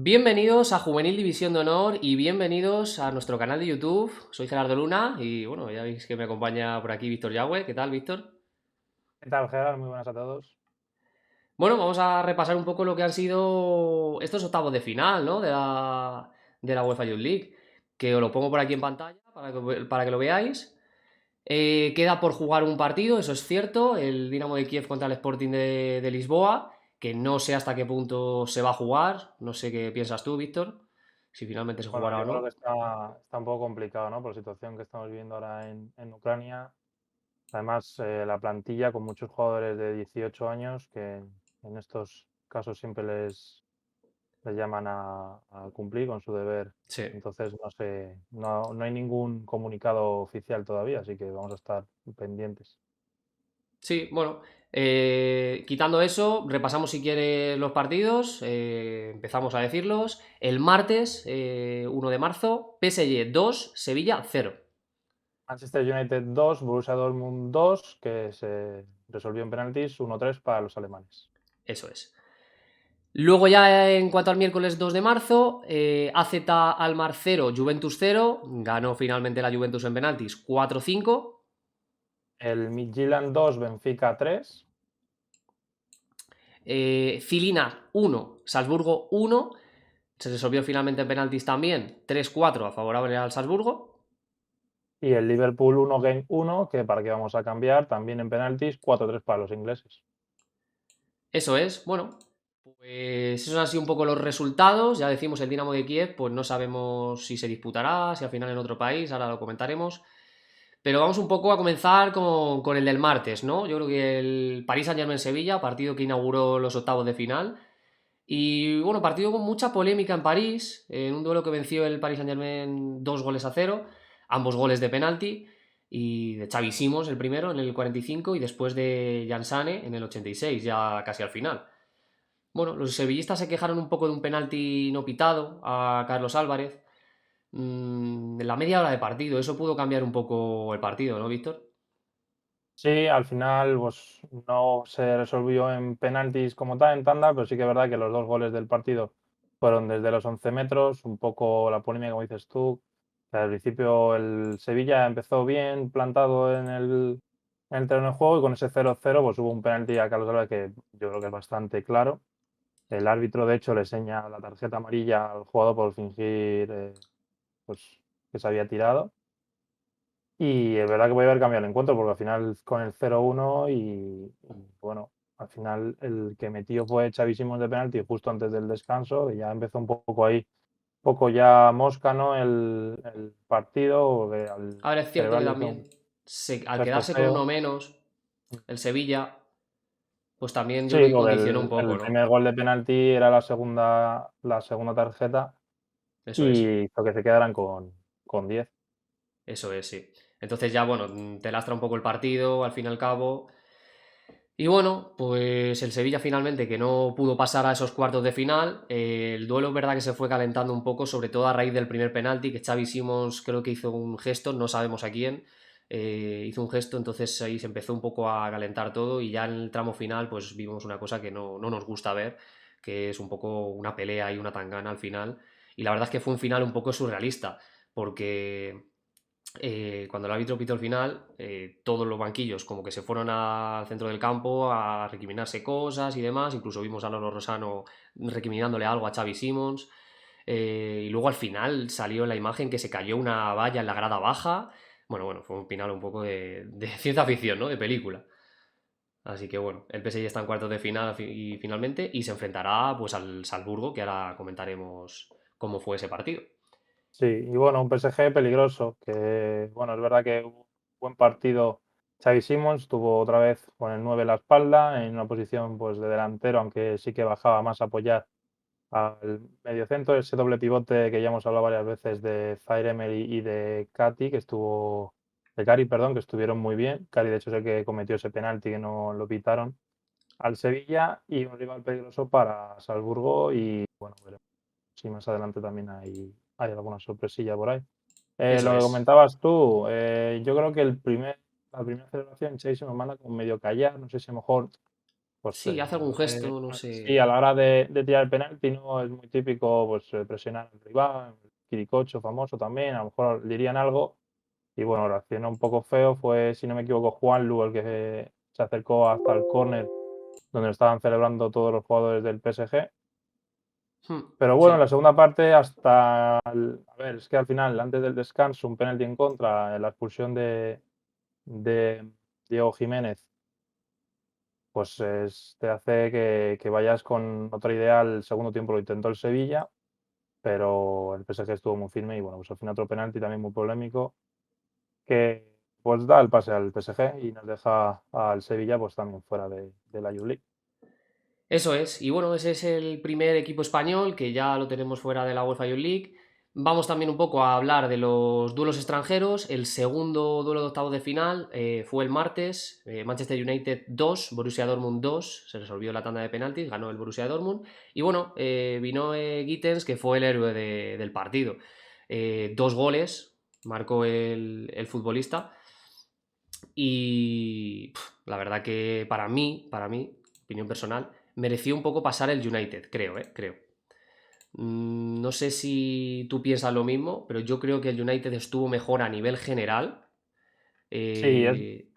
Bienvenidos a Juvenil División de Honor y bienvenidos a nuestro canal de YouTube. Soy Gerardo Luna y bueno, ya veis que me acompaña por aquí Víctor Yagüe. ¿Qué tal, Víctor? ¿Qué tal, Gerard? Muy buenas a todos. Bueno, vamos a repasar un poco lo que han sido estos octavos de final, ¿no? De la UEFA Youth League, que os lo pongo por aquí en pantalla para que lo veáis. Queda por jugar un partido, eso es cierto, el Dinamo de Kiev contra el Sporting de Lisboa, que no sé hasta qué punto se va a jugar, no sé qué piensas tú, Víctor, si finalmente se Bueno, jugará o yo creo que no. está un poco complicado, ¿no? Por la situación que estamos viviendo ahora en Ucrania. Además, la plantilla con muchos jugadores de 18 años que en estos casos siempre les llaman a cumplir con su deber. Sí. Entonces, no sé, no hay ningún comunicado oficial todavía, así que vamos a estar pendientes. Sí, bueno, quitando eso, repasamos si quieres los partidos, empezamos a decirlos. El martes, 1 de marzo, PSG 2, Sevilla 0. Manchester United 2, Borussia Dortmund 2, que se resolvió en penaltis 1-3 para los alemanes. Eso es. Luego ya en cuanto al miércoles 2 de marzo, AZ Almar 0, Juventus 0, ganó finalmente la Juventus en penaltis 4-5. El Midtjylland 2, Benfica 3. Filina 1, Salzburgo 1, se resolvió finalmente en penaltis también 3-4 a favorable al Salzburgo. Y el Liverpool 1 Game 1, que para qué vamos a cambiar, también en penaltis, 4-3 para los ingleses. Eso es, bueno, pues esos han sido un poco los resultados. Ya decimos el Dinamo de Kiev, pues no sabemos si se disputará, si al final en otro país, ahora lo comentaremos. Pero vamos un poco a comenzar con el del martes, ¿no? Yo creo que el París Saint-Germain-Sevilla, partido que inauguró los octavos de final. Y bueno, partido con mucha polémica en París, en un duelo que venció el Paris Saint-Germain 2-0, ambos goles de penalti, y de Xavi Simons el primero en el 45 y después de Jan Sane en el 86, ya casi al final. Bueno, los sevillistas se quejaron un poco de un penalti no pitado a Carlos Álvarez. En la media hora de partido, eso pudo cambiar un poco el partido, ¿no, Víctor? Sí, al final pues, no se resolvió en penaltis como tal, en tanda, pero sí que es verdad que los dos goles del partido fueron desde los 11 metros, un poco la polémica, como dices tú. Que al principio el Sevilla empezó bien plantado en el terreno de juego y con ese 0-0 pues hubo un penalti a Carlos Álvarez que yo creo que es bastante claro. El árbitro, de hecho, le enseña la tarjeta amarilla al jugador por fingir pues, que se había tirado. Y es verdad que voy a haber cambiado el encuentro porque al final con el 0-1 y bueno, al final el que metió fue Xavi Simons de penalti justo antes del descanso y ya empezó un poco ahí, un poco ya mosca, ¿no? El partido, al Ahora es cierto que celebrarlo hizo también, un al gesto quedarse con uno feo. menos, el Sevilla, pues también yo creo Sí, que porque condicionó un el poco, ¿no? primer gol de penalti era la segunda tarjeta Eso es. y hizo que se quedaran con 10. Eso es, sí. Entonces ya, bueno, te lastra un poco el partido, al fin y al cabo. Y bueno, pues el Sevilla finalmente que no pudo pasar a esos cuartos de final. El duelo es verdad que se fue calentando un poco, sobre todo a raíz del primer penalti, que Xavi Simons creo que hizo un gesto, no sabemos a quién, hizo un gesto, entonces ahí se empezó un poco a calentar todo y ya en el tramo final pues vimos una cosa que no nos gusta ver, que es un poco una pelea y una tangana al final. Y la verdad es que fue un final un poco surrealista, porque cuando el árbitro pitó el final, todos los banquillos como que se fueron al centro del campo a recriminarse cosas y demás. Incluso vimos a Loro Rosano recriminándole algo a Xavi Simons. Y luego al final salió en la imagen que se cayó una valla en la grada baja. Bueno, fue un final un poco de ciencia ficción, ¿no? De película. Así que bueno, el PSG está en cuartos de final y finalmente y se enfrentará pues al Salzburgo, que ahora comentaremos cómo fue ese partido. Sí, y bueno, un PSG peligroso, que bueno, es verdad que hubo un buen partido Xavi Simons, tuvo otra vez con el 9 en la espalda, en una posición pues de delantero, aunque sí que bajaba más a apoyar al mediocentro, ese doble pivote que ya hemos hablado varias veces de Zaire Emery y de Cari, perdón, que estuvieron muy bien. Cari, de hecho, es el que cometió ese penalti que no lo pitaron al Sevilla y un rival peligroso para Salzburgo y bueno, veremos si más adelante también hay alguna sorpresilla por ahí. Eso Lo que es. comentabas tú, yo creo que la primera celebración Chase nos manda como medio callar, no sé si a lo mejor pues Sí, hace algún gesto, no sí, a sé. la hora de tirar el penalti, ¿no? Es muy típico, pues, presionar al rival, Quiricocho famoso también, a lo mejor dirían algo, y bueno, reaccionó un poco feo, fue, si no me equivoco, Juanlu el que se acercó hasta el córner donde lo estaban celebrando todos los jugadores del PSG. Pero bueno, en la Sí. segunda parte hasta a ver, es que al final, antes del descanso, un penalti en contra, la expulsión de Diego Jiménez, pues te hace que vayas con otra idea. Al segundo tiempo lo intentó el Sevilla, pero el PSG estuvo muy firme y bueno, pues al final otro penalti también muy polémico que pues da el pase al PSG y nos deja al Sevilla pues también fuera de la Youth League. Eso es, y bueno, ese es el primer equipo español que ya lo tenemos fuera de la UEFA Youth League. Vamos también un poco a hablar de los duelos extranjeros. El segundo duelo de octavos de final fue el martes, Manchester United 2, Borussia Dortmund 2, se resolvió la tanda de penaltis, ganó el Borussia Dortmund. Y bueno, vino Gittens, que fue el héroe del partido. 2 goles marcó el futbolista. Y la verdad que para mí, opinión personal, mereció un poco pasar el United, creo, creo. No sé si tú piensas lo mismo, pero yo creo que el United estuvo mejor a nivel general. Sí, Eh,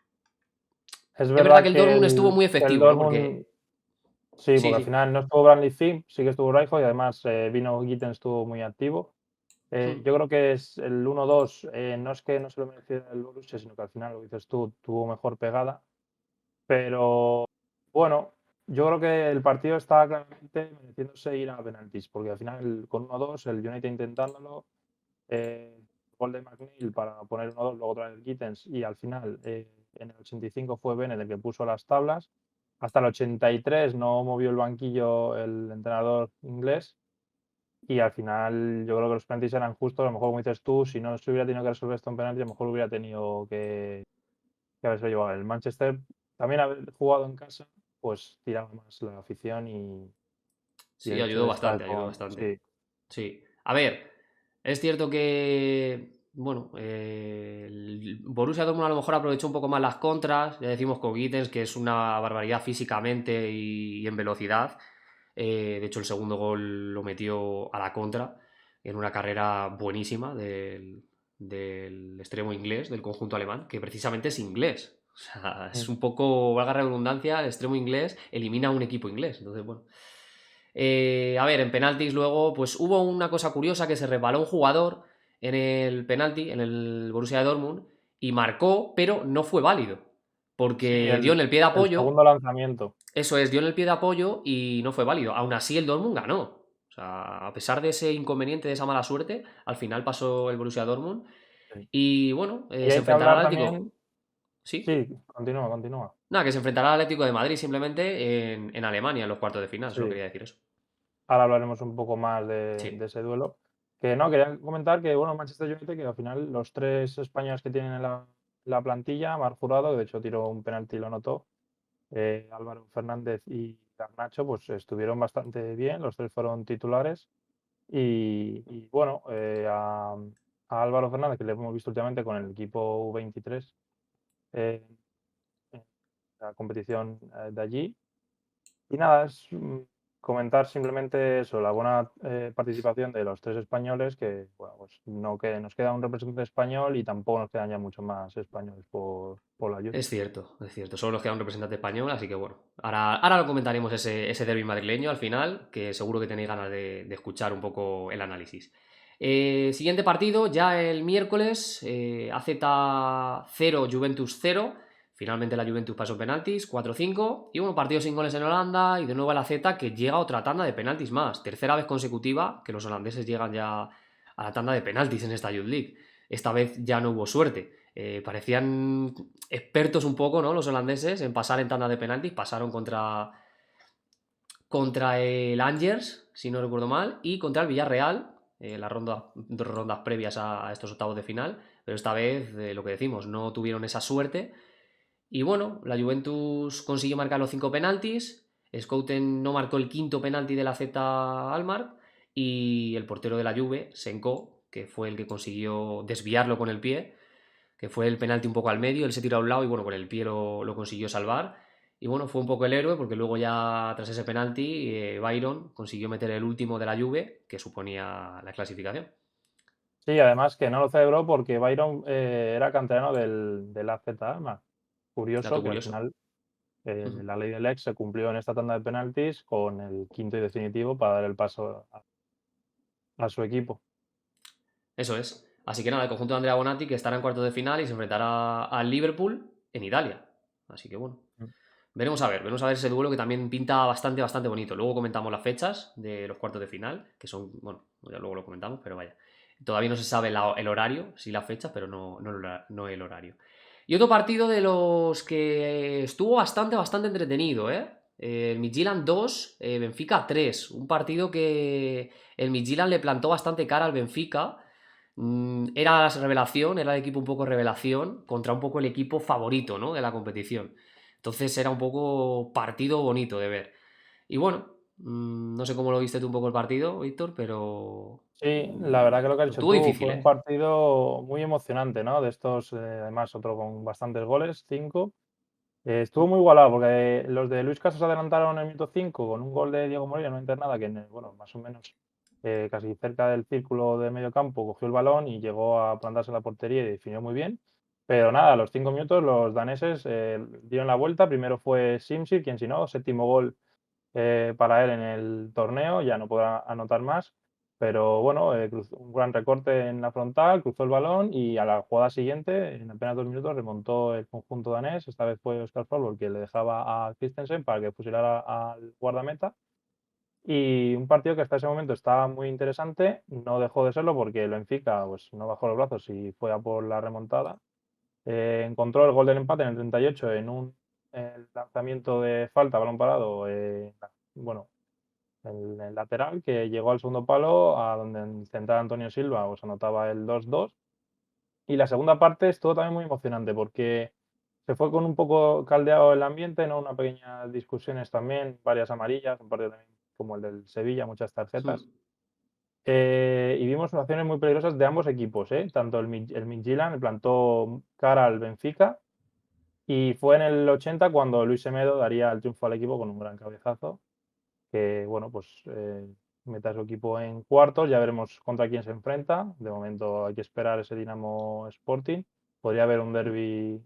es es verdad verdad que el Dortmund estuvo muy que el efectivo, ¿no? Dortmund. Porque. Sí, Sí, porque al sí. final no estuvo Bradley Fink, sí que estuvo Raijo y además vino Gittens, estuvo muy activo. Yo creo que es el 1-2, no es que no se lo mereciera el Borussia, sino que al final, lo dices tú, tuvo mejor pegada. Pero bueno, yo creo que el partido estaba claramente mereciéndose ir a penaltis, porque al final con 1-2, el United intentándolo, gol de McNeil para poner 1-2, luego otra vez Gittens y al final en el 85 fue Bennett el que puso las tablas. Hasta el 83 no movió el banquillo el entrenador inglés y al final yo creo que los penaltis eran justos. A lo mejor, como dices tú, si no se hubiera tenido que resolver esto en penalti, a lo mejor hubiera tenido que haberse llevado. El Manchester también haber jugado en casa, pues tiraba más la afición y Sí, el hecho ayudó de estar bastante, ayudó con. bastante. Sí, Sí. A ver, es cierto que, bueno, el Borussia Dortmund a lo mejor aprovechó un poco más las contras. Ya decimos con Gittens que es una barbaridad físicamente y en velocidad. De hecho, el segundo gol lo metió a la contra en una carrera buenísima del extremo inglés, del conjunto alemán, que precisamente es inglés. O sea, es mm, un poco, valga la redundancia, el extremo inglés elimina a un equipo inglés. Entonces, bueno. A ver, en penaltis luego, pues hubo una cosa curiosa que se resbaló un jugador en el penalti, en el Borussia Dortmund, y marcó, pero no fue válido. sí, Porque dio el, en el pie de el apoyo, segundo lanzamiento. eso es, dio en el pie de apoyo y no fue válido. Aún así, el Dortmund ganó. O sea, a pesar de ese inconveniente, de esa mala suerte, al final pasó el Borussia Dortmund. Sí. Y bueno, Y se hay que enfrentará al hablar Atlético. también. ¿Sí? Sí, continúa, continúa. Nada, que se enfrentará al Atlético de Madrid simplemente en Alemania, en los cuartos de final. Solo Sí, quería decir eso. ahora hablaremos un poco más Sí, de ese duelo. Que no, quería comentar que, bueno, Manchester United, que al final los tres españoles que tienen en la plantilla, Marc Jurado, que de hecho tiró un penalti y lo anotó, Álvaro Fernández y Garnacho, pues estuvieron bastante bien, los tres fueron titulares. Y bueno, a Álvaro Fernández, que le hemos visto últimamente con el equipo U23 en la competición de allí. Y nada, es comentar simplemente eso, la buena participación de los tres españoles, que bueno, pues no que nos queda un representante español y tampoco nos quedan ya muchos más españoles por la youth. es cierto, es cierto. Solo nos queda un representante español, así que bueno. Ahora lo comentaremos ese derbi madrileño al final, que seguro que tenéis ganas de escuchar un poco el análisis. Siguiente partido, ya el miércoles, AZ 0, Juventus 0. Finalmente la Juventus pasó penaltis, 4-5. Y bueno, partido sin goles en Holanda y de nuevo el AZ que llega a otra tanda de penaltis más. Tercera vez consecutiva que los holandeses llegan ya a la tanda de penaltis en esta Youth League. Esta vez ya no hubo suerte. Parecían expertos un poco, ¿no? Los holandeses en pasar en tanda de penaltis. Pasaron contra el Angers, si no recuerdo mal, y contra el Villarreal, las rondas previas a estos octavos de final. Pero esta vez, lo que decimos, no tuvieron esa suerte. Y bueno, la Juventus consiguió marcar los 5 penaltis. Schouten no marcó el quinto penalti de la Z Almar. Y el portero de la Juve, Senko, que fue el que consiguió desviarlo con el pie, que fue el penalti un poco al medio, él se tiró a un lado y bueno, con el pie lo consiguió salvar. Y bueno, fue un poco el héroe porque luego ya tras ese penalti, Byron consiguió meter el último de la Juve que suponía la clasificación. Sí, además que no lo celebró porque Byron era canterano del AZ Alkmaar. Dato Curioso que al curioso. final Ujú. la ley del ex se cumplió en esta tanda de penaltis con el quinto y definitivo para dar el paso a su equipo. Eso es. Así que nada, el conjunto de Andrea Bonatti que estará en cuartos de final y se enfrentará al Liverpool en Italia. Así que bueno. Mm. Veremos a ver ese duelo que también pinta bastante, bastante bonito. Luego comentamos las fechas de los cuartos de final, que son, bueno, ya luego lo comentamos, pero vaya. Todavía no se sabe el horario, sí las fechas, pero no el horario. Y otro partido de los que estuvo bastante, bastante entretenido, ¿eh? El Midtjylland 2, Benfica 3. Un partido que el Midtjylland le plantó bastante cara al Benfica. Era la revelación, era el equipo un poco revelación contra un poco el equipo favorito, ¿no? De la competición. Entonces era un poco partido bonito de ver. Y bueno, no sé cómo lo viste tú un poco el partido, Víctor, pero Sí, la verdad que lo que has dicho estuvo tú difícil, fue un ¿eh? partido muy emocionante, ¿no? De estos, además otro con bastantes goles, 5. Estuvo muy igualado porque los de Luis Casas adelantaron en el minuto 5 con un gol de Diego Molina, no nada, que bueno, más o menos casi cerca del círculo de medio campo cogió el balón y llegó a plantarse en la portería y definió muy bien. Pero nada, a los 5 minutos los daneses dieron la vuelta. Primero fue Simsi, quien si no, séptimo gol para él en el torneo, ya no podrá anotar más. Pero bueno, un gran recorte en la frontal, cruzó el balón y a la jugada siguiente, en apenas 2 minutos, remontó el conjunto danés. Esta vez fue Oscar Forborg que le dejaba a Christensen para que fusilara al guardameta. Y un partido que hasta ese momento estaba muy interesante, no dejó de serlo porque el Benfica pues, no bajó los brazos y fue a por la remontada. Encontró el gol del empate en el 38 en un lanzamiento de falta, balón parado, bueno, el lateral que llegó al segundo palo, a donde en central Antonio Silva pues, anotaba el 2-2. Y la segunda parte estuvo también muy emocionante porque se fue con un poco caldeado el ambiente, ¿no? Una pequeña discusiones también, varias amarillas, un partido también como el del Sevilla, muchas tarjetas. Y vimos acciones muy peligrosas de ambos equipos, ¿eh? Tanto el Midtjylland le plantó cara al Benfica y fue en el 80 cuando Luis Semedo daría el triunfo al equipo con un gran cabezazo que, bueno, pues meta a su equipo en cuartos, ya veremos contra quién se enfrenta. De momento hay que esperar ese Dinamo Sporting. Podría haber un derbi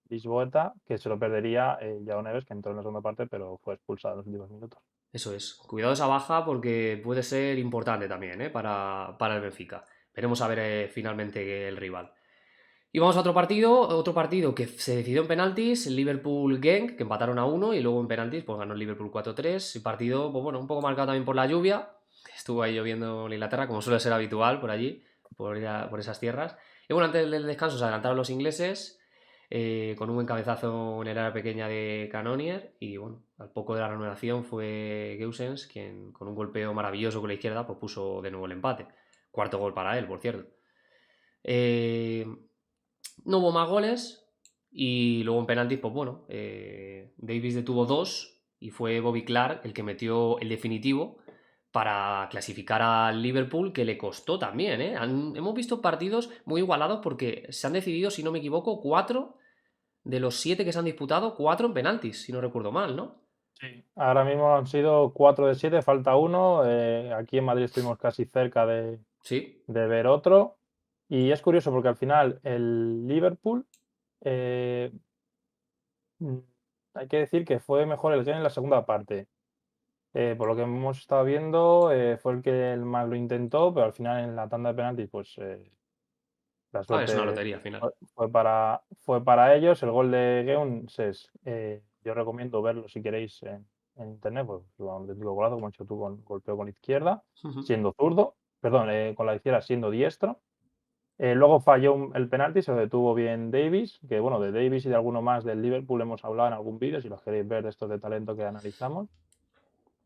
Lisboeta que se lo perdería Yago Neves, que entró en la segunda parte, pero fue expulsado en los últimos minutos. Eso es. Cuidado esa baja porque puede ser importante también, ¿eh? Para el Benfica. Veremos a ver finalmente el rival. Y vamos a otro partido que se decidió en penaltis, el Liverpool-Genk, que empataron a uno y luego en penaltis pues ganó el Liverpool 4-3. Y partido, pues bueno, un poco marcado también por la lluvia, que estuvo ahí lloviendo en Inglaterra, como suele ser habitual por allí, por esas tierras. Y bueno, antes del descanso se adelantaron los ingleses con un buen cabezazo en el área pequeña de Cannonier y bueno, al poco de la reanudación fue Geusens quien con un golpeo maravilloso con la izquierda pues puso de nuevo el empate. Cuarto gol para él, por cierto. Eh, no hubo más goles y luego en penaltis, pues bueno, Davis detuvo dos y fue Bobby Clark el que metió el definitivo para clasificar al Liverpool, que le costó también, ¿eh? Hemos visto partidos muy igualados porque se han decidido, si no me equivoco, cuatro de los siete que se han disputado, cuatro en penaltis, si no recuerdo mal, ¿no? Sí. Ahora mismo han sido 4 de 7, falta uno. Aquí en Madrid estuvimos casi cerca Sí. de ver otro. Y es curioso porque al final el Liverpool eh, Mm, hay que decir que fue mejor el Gen en la segunda parte. Por lo que hemos estado viendo, fue el que el más lo intentó, pero al final en la tanda de penaltis, pues la Ah, es una suerte lotería al final. fue para ellos. El gol de Geuns, yo recomiendo verlo si queréis en internet, pues un auténtico golazo, como has hecho tú, con golpeo con la izquierda, siendo zurdo, perdón, con la izquierda siendo diestro. Luego falló el penalti, se lo detuvo bien Davis, que bueno, de Davis y de alguno más del Liverpool hemos hablado en algún vídeo, si los queréis ver de estos de talento que analizamos.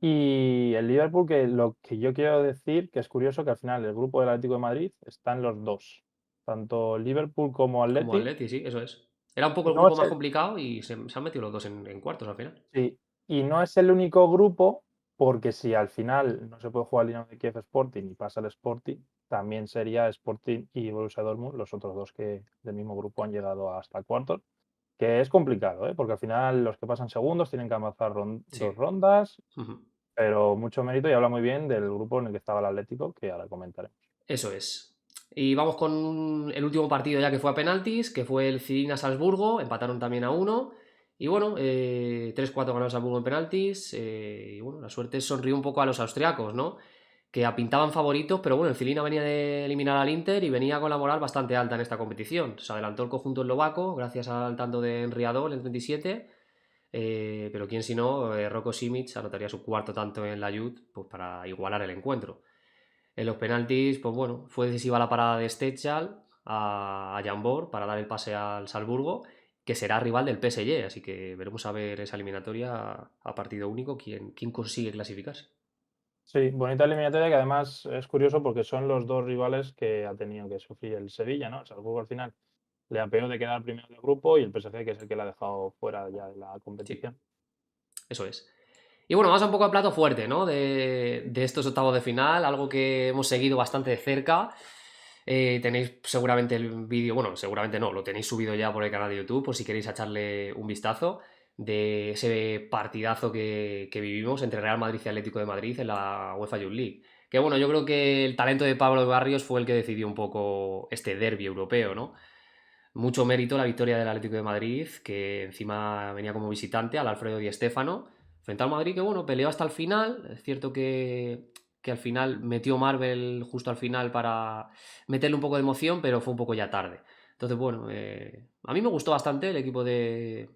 Y el Liverpool, que lo que yo quiero decir, que es curioso que al final el grupo del Atlético de Madrid están los dos, tanto Liverpool como Como Atleti. Atleti, sí, eso es. Era un poco el No grupo es más el, complicado y se han metido los dos en cuartos al final. sí, y no es el único grupo, porque si al final no se puede jugar el Dinamo de Kiev Sporting y pasa el Sporting, también sería Sporting y Borussia Dortmund los otros dos que del mismo grupo han llegado hasta cuartos. que es complicado, porque al final los que pasan segundos tienen que avanzar dos Sí. rondas, Ujú. pero mucho mérito y habla muy bien del grupo en el que estaba el Atlético, que ahora comentaremos. Eso es. Y vamos con el último partido ya que fue a penaltis, que fue el Cilina-Salzburgo, empataron también a 1. Y bueno, 3-4 ganó Salzburgo en penaltis. Y bueno, la suerte sonrió un poco a los austriacos, ¿no? Que apintaban favoritos, pero bueno, el Cilina venía de eliminar al Inter y venía con la moral bastante alta en esta competición. Se adelantó el conjunto eslovaco gracias al tanto de Enriador en el 37. Pero quién si no, Roko Simic anotaría su cuarto tanto en la Youth pues para igualar el encuentro. En los penaltis, pues bueno, fue decisiva la parada de Stechal a Jambor para dar el pase al Salzburgo, que será rival del PSG, así que veremos a ver esa eliminatoria a partido único, quién consigue clasificarse. Sí, bonita eliminatoria que además es curioso porque son los dos rivales que ha tenido que sufrir el Sevilla, ¿no? El Salzburgo al final le ha pegado de quedar primero del grupo y el PSG que es el que le ha dejado fuera ya de la Sí, competición. eso es. Y bueno, vamos a un poco al plato fuerte, ¿no? De estos octavos de final, algo que hemos seguido bastante de cerca. Tenéis seguramente el vídeo, bueno, seguramente no, lo tenéis subido ya por el canal de YouTube, por si queréis echarle un vistazo de ese partidazo que vivimos entre Real Madrid y Atlético de Madrid en la UEFA Youth League. Que bueno, yo creo que el talento de Pablo Barrios fue el que decidió un poco este derbi europeo, ¿no? Mucho mérito la victoria del Atlético de Madrid, que encima venía como visitante al Alfredo Di Stéfano, frente al Madrid, que bueno, peleó hasta el final. Es cierto que al final metió Marvel justo al final para meterle un poco de emoción, pero fue un poco ya tarde. Entonces, bueno, a mí me gustó bastante el equipo de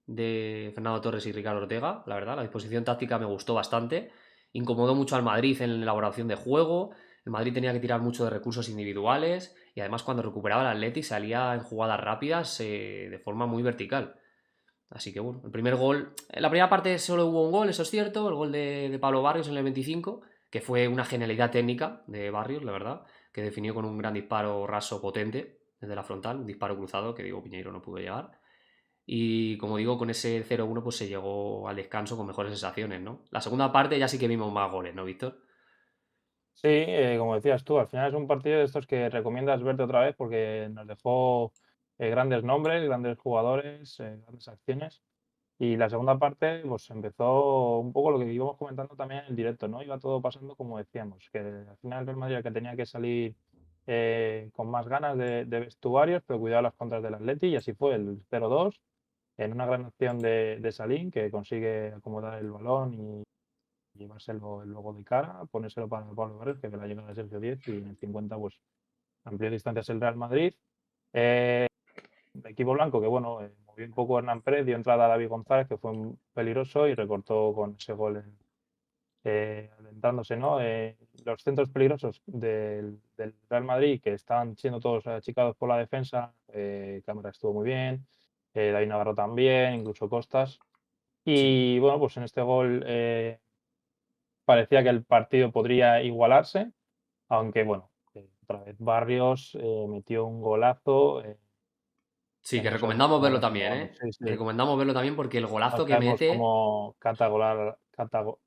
Fernando Torres y Ricardo Ortega, la verdad, la disposición táctica me gustó bastante. Incomodó mucho al Madrid en la elaboración de juego. El Madrid tenía que tirar mucho de recursos individuales y además cuando recuperaba el Atleti salía en jugadas rápidas de forma muy vertical. Así que bueno, el primer gol, en la primera parte solo hubo un gol, eso es cierto, el gol de Pablo Barrios en el 25, que fue una genialidad técnica de Barrios, la verdad, que definió con un gran disparo raso potente desde la frontal, un disparo cruzado que Diego Piñeiro no pudo llegar. Y como digo, con ese 0-1 pues se llegó al descanso con mejores sensaciones, ¿no? La segunda parte ya sí que vimos más goles, ¿no, Víctor? Sí, como decías tú, al final es un partido de estos que recomiendas verte otra vez porque nos dejó grandes nombres, grandes jugadores, grandes acciones. Y la segunda parte, pues empezó un poco lo que íbamos comentando también en el directo, ¿no? Iba todo pasando como decíamos, que al final el Real Madrid era el que tenía que salir con más ganas de vestuarios, pero cuidado las contras del Atleti, y así fue el 0-2, en una gran acción de Salín, que consigue acomodar el balón y llevárselo luego de cara, ponérselo para Pablo Barrios, que ve la llegada de Sergio Díez, y en el 50 pues amplió distancias el Real Madrid. El equipo blanco, que bueno, movió un poco Hernán Pérez, dio entrada a David González, que fue peligroso y recortó con ese gol adentrándose, ¿no? Los centros peligrosos del Real Madrid, que estaban siendo todos achicados por la defensa, Cámara estuvo muy bien, David Navarro también, incluso Costas. Sí. Y bueno, pues en este gol parecía que el partido podría igualarse, aunque bueno, otra vez Barrios metió un golazo. Sí, Que que no sabemos recomendamos cómo verlo lo también, celebramos. ¿eh? Sí, sí. Recomendamos verlo también porque el No golazo que sabemos mete cómo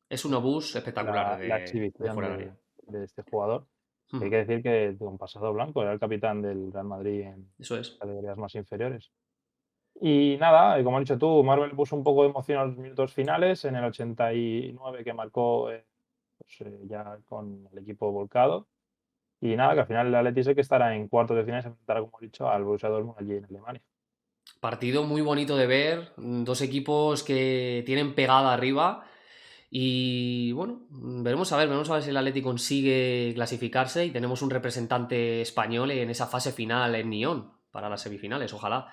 es un obús espectacular la de exhibición fuera de área. de este jugador. Hay Ujú. que decir que con pasado blanco era el capitán del Real Madrid en Eso es. categorías más inferiores. Y nada, como has dicho tú, Marvel puso un poco de emoción a los minutos finales en el 89 que marcó pues, ya con el equipo volcado. Y nada, que al final el Atleti sé que estará en cuartos de final y se enfrentará, como he dicho, al Borussia Dortmund allí en Alemania. Partido muy bonito de ver, dos equipos que tienen pegada arriba y bueno, veremos a ver si el Atleti consigue clasificarse y tenemos un representante español en esa fase final en Nyon para las semifinales, ojalá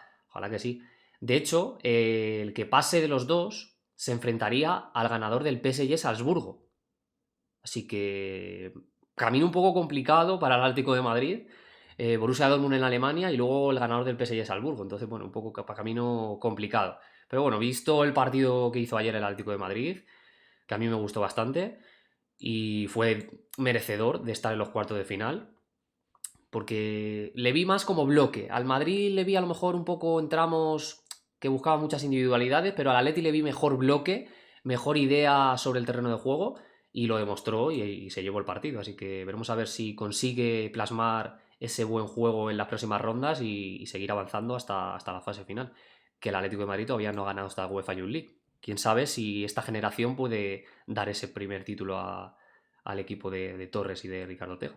que sí. De hecho, el que pase de los dos se enfrentaría al ganador del PSG Salzburgo. Así que camino un poco complicado para el Atlético de Madrid. Borussia Dortmund en Alemania y luego el ganador del PSG Salzburgo. Entonces, bueno, un poco camino complicado. Pero bueno, visto el partido que hizo ayer el Atlético de Madrid, que a mí me gustó bastante y fue merecedor de estar en los cuartos de final, porque le vi más como bloque. Al Madrid le vi a lo mejor un poco en tramos que buscaba muchas individualidades, pero al Atleti le vi mejor bloque, mejor idea sobre el terreno de juego y lo demostró y se llevó el partido. Así que veremos a ver si consigue plasmar ese buen juego en las próximas rondas y seguir avanzando hasta la fase final. que el Atlético de Madrid todavía no ha ganado esta UEFA Youth League. Quién sabe si esta generación puede dar ese primer título al equipo de Torres y de Ricardo Tejo.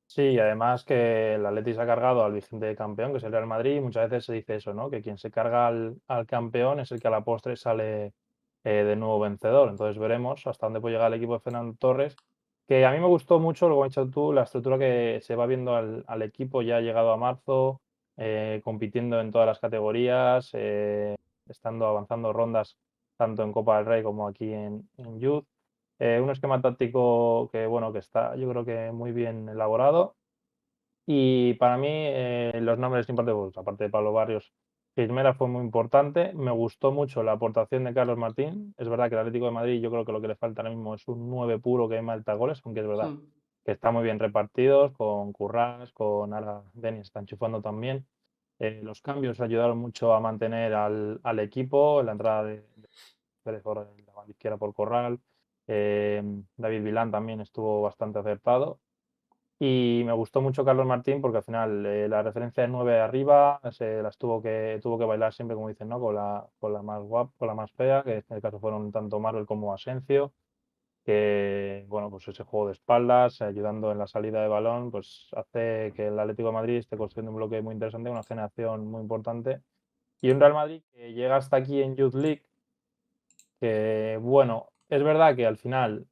Sí, y además que el Atleti se ha cargado al vigente campeón, que es el Real Madrid, y muchas veces se dice eso, ¿no? Que quien se carga al campeón es el que a la postre sale de nuevo vencedor. Entonces veremos hasta dónde puede llegar el equipo de Fernando Torres, que a mí me gustó mucho, lo que has dicho tú, la estructura que se va viendo al equipo ya ha llegado a marzo, compitiendo en todas las categorías, estando avanzando rondas tanto en Copa del Rey como aquí en Youth. Un esquema táctico que, bueno, que está yo creo que muy bien elaborado. Y para mí, los nombres importantes, pues, aparte de Pablo Barrios, Gismera fue muy importante. Me gustó mucho la aportación de Carlos Martín. Es verdad que el Atlético de Madrid, yo creo que lo que le falta ahora mismo es un 9 puro que malta goles, aunque es verdad Hmm. que está muy bien repartidos, con Currás, con ahora Denis está enchufando también. Los cambios ayudaron mucho a mantener al equipo, la entrada de Pérez por la banda izquierda por Corral. David Vilán también estuvo bastante acertado. Y me gustó mucho Carlos Martín porque al final la referencia de 9 arriba se las tuvo que bailar siempre, como dicen, ¿no? Con la más guapa, con la más fea, que en este caso fueron tanto Marvel como Asencio, que bueno, pues ese juego de espaldas, ayudando en la salida de balón, pues hace que el Atlético de Madrid esté construyendo un bloque muy interesante, una generación muy importante. Y un Real Madrid que llega hasta aquí en Youth League, que bueno, es verdad que al final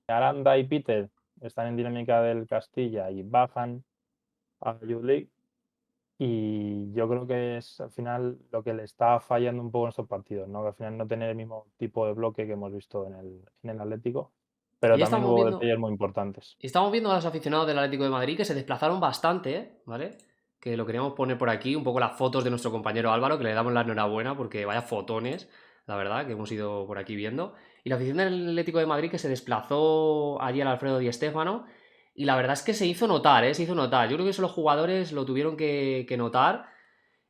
Aranda y Peter están en dinámica del Castilla y bajan a Youth League. Y yo creo que es al final lo que le está fallando un poco en estos partidos, ¿no? Que al final no tener el mismo tipo de bloque que hemos visto en el Atlético, pero Y también estamos hubo viendo, detalles muy importantes. estamos viendo a los aficionados del Atlético de Madrid que se desplazaron bastante, ¿vale? Que lo queríamos poner por aquí, un poco las fotos de nuestro compañero Álvaro, que le damos la enhorabuena porque vaya fotones, la verdad, que hemos ido por aquí viendo. Y la afición del Atlético de Madrid que se desplazó allí al Alfredo Di Stéfano. Y la verdad es que se hizo notar, ¿eh? Se hizo notar. Yo creo que eso los jugadores lo tuvieron que notar.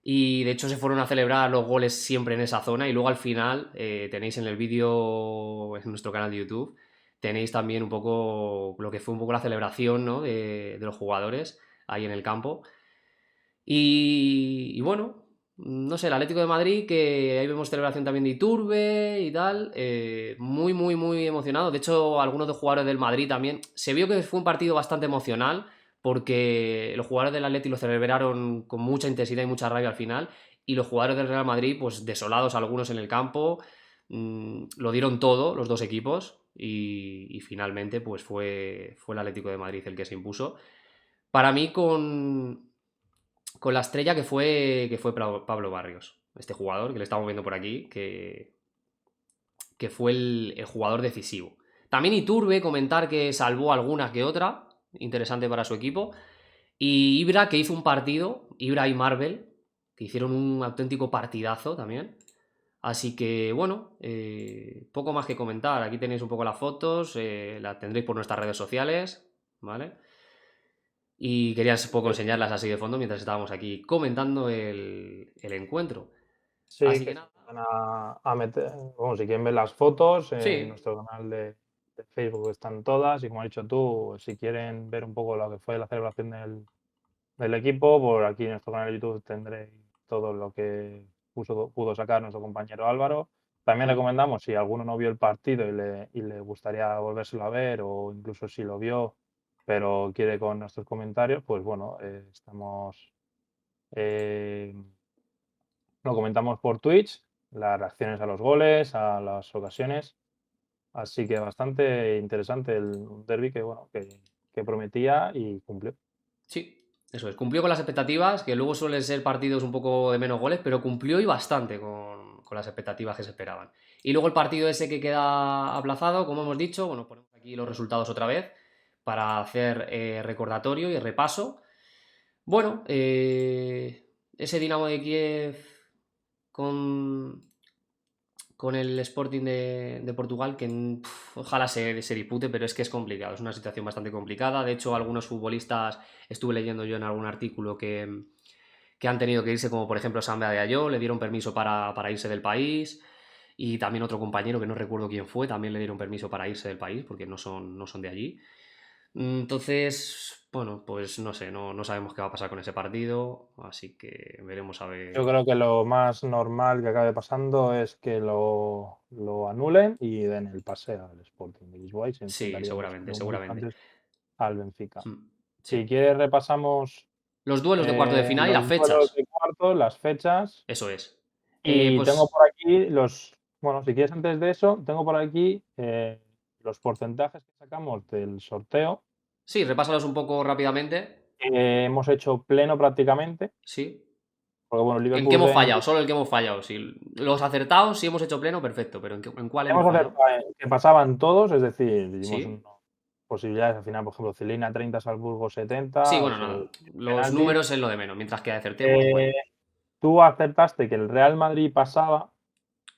Y de hecho se fueron a celebrar los goles siempre en esa zona. Y luego al final tenéis en el vídeo en nuestro canal de YouTube, tenéis también un poco lo que fue un poco la celebración, ¿no? de los jugadores ahí en el campo. Y bueno, no sé, el Atlético de Madrid, que ahí vemos celebración también de Iturbe y tal, muy, muy, muy emocionado. De hecho, algunos de los jugadores del Madrid también. Se vio que fue un partido bastante emocional, porque los jugadores del Atlético lo celebraron con mucha intensidad y mucha rabia al final, y los jugadores del Real Madrid, pues desolados algunos en el campo, lo dieron todo, los dos equipos, y finalmente pues fue el Atlético de Madrid el que se impuso. Para mí con la estrella que fue Pablo Barrios, este jugador que le estamos viendo por aquí, que fue el jugador decisivo. También Iturbe, comentar que salvó alguna que otra, interesante para su equipo. Y Ibra, que hizo un partido, Ibra y Marvel, que hicieron un auténtico partidazo también. Así que bueno, poco más que comentar. Aquí tenéis un poco las fotos, las tendréis por nuestras redes sociales, ¿vale? Y quería un poco Sí, enseñarlas así de fondo mientras estábamos aquí comentando el encuentro. sí, Así que que se nada. van a meter, bueno, si quieren ver las fotos, en Sí, nuestro canal de Facebook están todas y como has dicho tú, si quieren ver un poco lo que fue la celebración del equipo, por aquí en nuestro canal de YouTube tendréis todo lo que pudo sacar nuestro compañero Álvaro. También mm, recomendamos, si alguno no vio el partido y le gustaría volvérselo a ver, o incluso si lo vio, pero quiere con nuestros comentarios, pues bueno, eh, lo comentamos por Twitch, las reacciones a los goles, a las ocasiones. Así que bastante interesante un derbi que, bueno, que prometía y cumplió. sí, eso es. Cumplió con las expectativas, que luego suelen ser partidos un poco de menos goles, pero cumplió y bastante con las expectativas que se esperaban. Y luego el partido ese que queda aplazado, como hemos dicho, bueno, ponemos aquí los resultados otra vez para hacer recordatorio y repaso. Bueno, ese Dinamo de Kiev con el Sporting de Portugal, que ojalá se dispute, pero es que es complicado, es una situación bastante complicada. De hecho, algunos futbolistas, estuve leyendo yo en algún artículo que han tenido que irse, como por ejemplo Samba de Ayó, le dieron permiso para irse del país, y también otro compañero que no recuerdo quién fue, también le dieron permiso para irse del país, porque no son de allí. Entonces, bueno, pues no sé, no sabemos qué va a pasar con ese partido, así que veremos a Yo ver. creo que lo más normal que acabe pasando es que lo anulen y den el pase al Sporting de Lisboa y se Sí, enfrentaría, seguramente, como he dicho seguramente. antes, al Benfica. Mm, Si sí. quieres repasamos Los duelos de cuarto de final y las los duelos fechas. de cuartos, las fechas Eso es. y tengo Pues por aquí bueno, si quieres antes de eso, tengo por aquí los porcentajes que sacamos del sorteo. sí, repásalos un poco rápidamente. Hemos hecho pleno prácticamente, Sí. porque bueno, ¿En qué Liverpool hemos fallado? Solo el que hemos fallado. Si los acertados, si hemos hecho pleno, perfecto. Pero ¿en cuál hemos hemos fallado? acertado en que pasaban todos, es decir, dimos Sí. posibilidades al final, por ejemplo, Celina 30, Salzburgo Sí, 70, bueno, no. Los penaltis. números es lo de menos. Mientras que acertemos, Eh, bueno, Tú acertaste que el Real Madrid pasaba,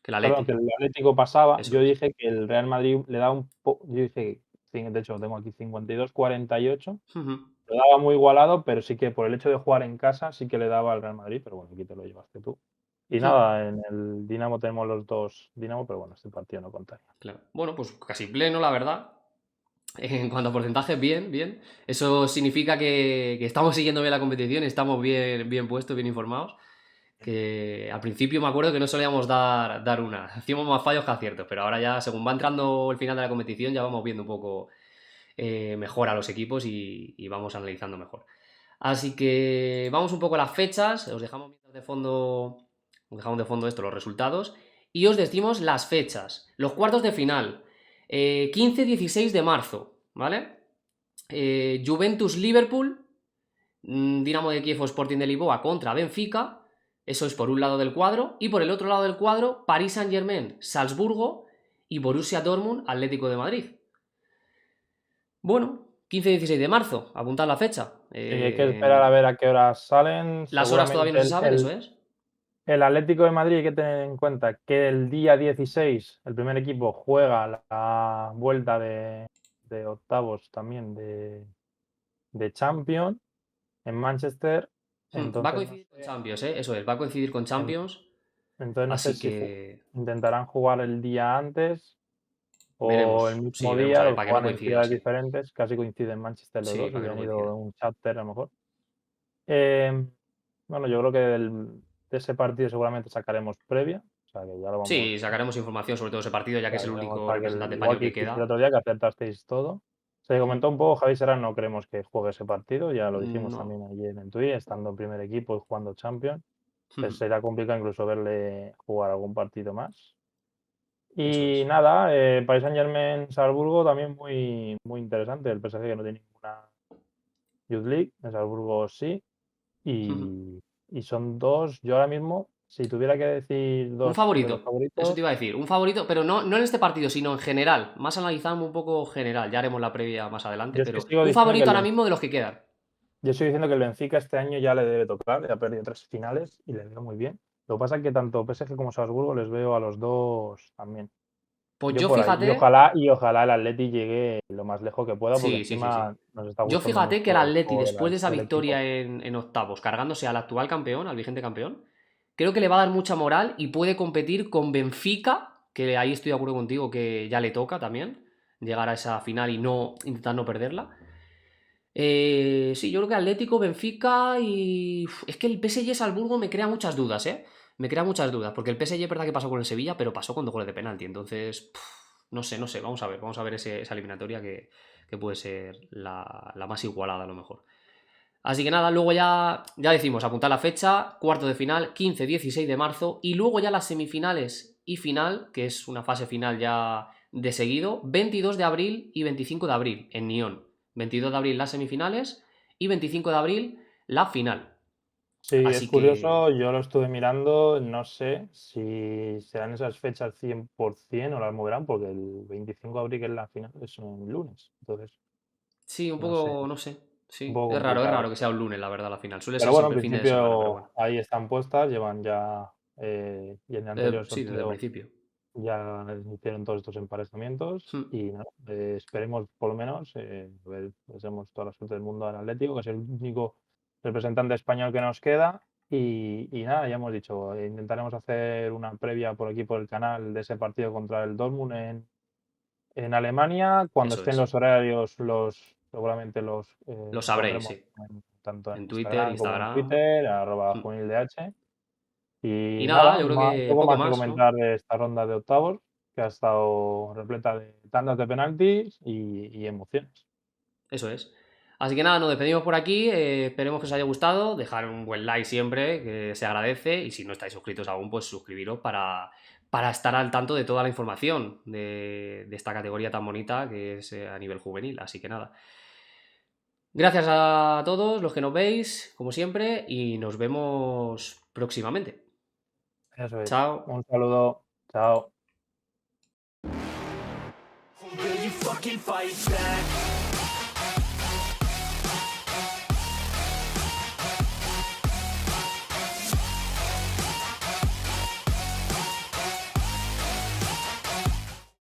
que la perdón, que Leti. el Atlético pasaba. Eso Yo es. dije que el Real Madrid le daba yo dije, de hecho, lo tengo aquí 52-48. Ujú. Lo daba muy igualado, pero sí que por el hecho de jugar en casa, sí que le daba al Real Madrid, pero bueno, aquí te lo llevaste tú. Y Mm, nada, en el Dinamo tenemos los dos Dinamo, pero bueno, este partido no contaría. claro. Bueno, pues casi pleno, la verdad. En cuanto a porcentajes, bien, bien. Eso significa que estamos siguiendo bien la competición, estamos bien, bien puestos, bien informados. Que al principio me acuerdo que no solíamos dar una. Hacíamos más fallos que aciertos, pero ahora ya, según va entrando el final de la competición, ya vamos viendo un poco mejor a los equipos y vamos analizando mejor. Así que vamos un poco a las fechas. Os dejamos de fondo esto, los resultados. Y os decimos las fechas. Los cuartos de final. 15-16 de marzo, ¿vale? Juventus-Liverpool, Dinamo de Kiev o Sporting de Lisboa contra Benfica. Eso es por un lado del cuadro. Y por el otro lado del cuadro, Paris Saint-Germain, Salzburgo y Borussia Dortmund, Atlético de Madrid. Bueno, 15-16 de marzo, apuntad la fecha. Sí, hay que esperar a ver a qué horas salen. Las horas todavía no Seguramente se saben, eso es. el Atlético de Madrid hay que tener en cuenta que el día 16 el primer equipo juega la vuelta de octavos también de Champions en Manchester. Va a Entonces no coincidir con sé, Champions, ¿eh? Eso es, va a coincidir con en- Champions. entonces no sé Así si que intentarán jugar el día antes o el veremos. Sí, mismo veremos a día, ver, lo para que no juegan en coincida, ciudades sí. diferentes, casi coinciden en Manchester los Sí, dos, para que no hubieran coincida. ido en un chápter a lo mejor. Eh, bueno, yo creo que de ese partido seguramente sacaremos previa, o sea que ya lo vamos, Sí, sacaremos información sobre todo ese partido, ya que es el único para que representante igual español que que hiciste el queda. otro día, que acertasteis todo. Se Mm, comentó un poco, Javi Serrano no creemos que juegue ese partido, ya lo dijimos no. también ayer en Twitter, estando en primer equipo y jugando Champions. Entonces Ujú, será complicado incluso verle jugar algún partido más. eso Y es. nada, Paris Saint-Germain-Salzburgo también muy, muy interesante. El PSG que no tiene ninguna Youth League, en Salzburgo sí. Ujú. Y son dos, yo ahora mismo, si tuviera que decir Un dos de favorito, los eso te favoritos, iba a decir. Un favorito, pero no en este partido, sino en general. Más analizando un poco general. Ya haremos la previa más adelante, yo es que pero sigo un diciendo que favorito ahora mismo de los que quedan. yo estoy diciendo que el Benfica este año ya le debe tocar, ya ha perdido tres finales y le veo muy bien. Lo que pasa es que tanto PSG como Salzburgo les veo a los dos también. Pues Yo yo por ahí. fíjate. Y ojalá el Atleti llegue lo más lejos que pueda, porque Sí, sí, sí, encima sí. nos está Yo gustando fíjate que mucho el el Atleti, juego después de esa del equipo. victoria en octavos, cargándose al actual campeón, al vigente campeón, creo que le va a dar mucha moral y puede competir con Benfica, que ahí estoy de acuerdo contigo que ya le toca también llegar a esa final y no intentar no perderla. Sí, yo creo que Atlético, Benfica y... Es que el PSG Salzburgo me crea muchas dudas, ¿eh? Me crea muchas dudas, porque el PSG es verdad que pasó con el Sevilla, pero pasó con 2 goles de penalti, entonces... no sé, vamos a ver esa eliminatoria que puede ser la más igualada a lo mejor. Así que nada, luego ya decimos, apuntar la fecha, cuarto de final, 15-16 de marzo, y luego ya las semifinales y final, que es una fase final ya de seguido, 22 de abril y 25 de abril en Nyon. 22 de abril las semifinales y 25 de abril la final. Sí, es Así que curioso, yo lo estuve mirando, no sé si serán esas fechas 100% o las moverán, porque el 25 de abril, que es la final, es un lunes. Entonces, sí, un no sé, poco, no sé. un Sí, poco es complicado. raro que sea un lunes, la verdad, la final. Suele Pero ser bueno, en siempre fin de semana, pero principio bueno. ahí están puestas, llevan ya, y en el anterior Sí, desde el sorteo principio. ya hicieron todos estos emparejamientos Hmm, y nada, esperemos por lo menos, deseamos toda la suerte del mundo al Atlético, que es el único representante español que nos queda. Y nada, ya hemos dicho, intentaremos hacer una previa por aquí por el canal de ese partido contra el Dortmund en Alemania, cuando eso estén es. los horarios los seguramente Lo sabréis, pondremos sí. tanto en En Twitter, Instagram como en Instagram. Twitter, Mm. @juvenildh. Y Y nada, nada, yo creo que poco poco más que más, ¿no? comentar de esta ronda de octavos, que ha estado repleta de tandas de penaltis y emociones. Eso es. Así que nada, nos despedimos por aquí. Esperemos que os haya gustado. Dejar un buen like siempre, que se agradece. Y si no estáis suscritos aún, pues suscribiros para estar al tanto de toda la información de esta categoría tan bonita que es a nivel juvenil. Así que nada. Gracias a todos los que nos veis, como siempre, y nos vemos próximamente. Eso es. Chao. Un saludo. Chao. Will you fucking fight back?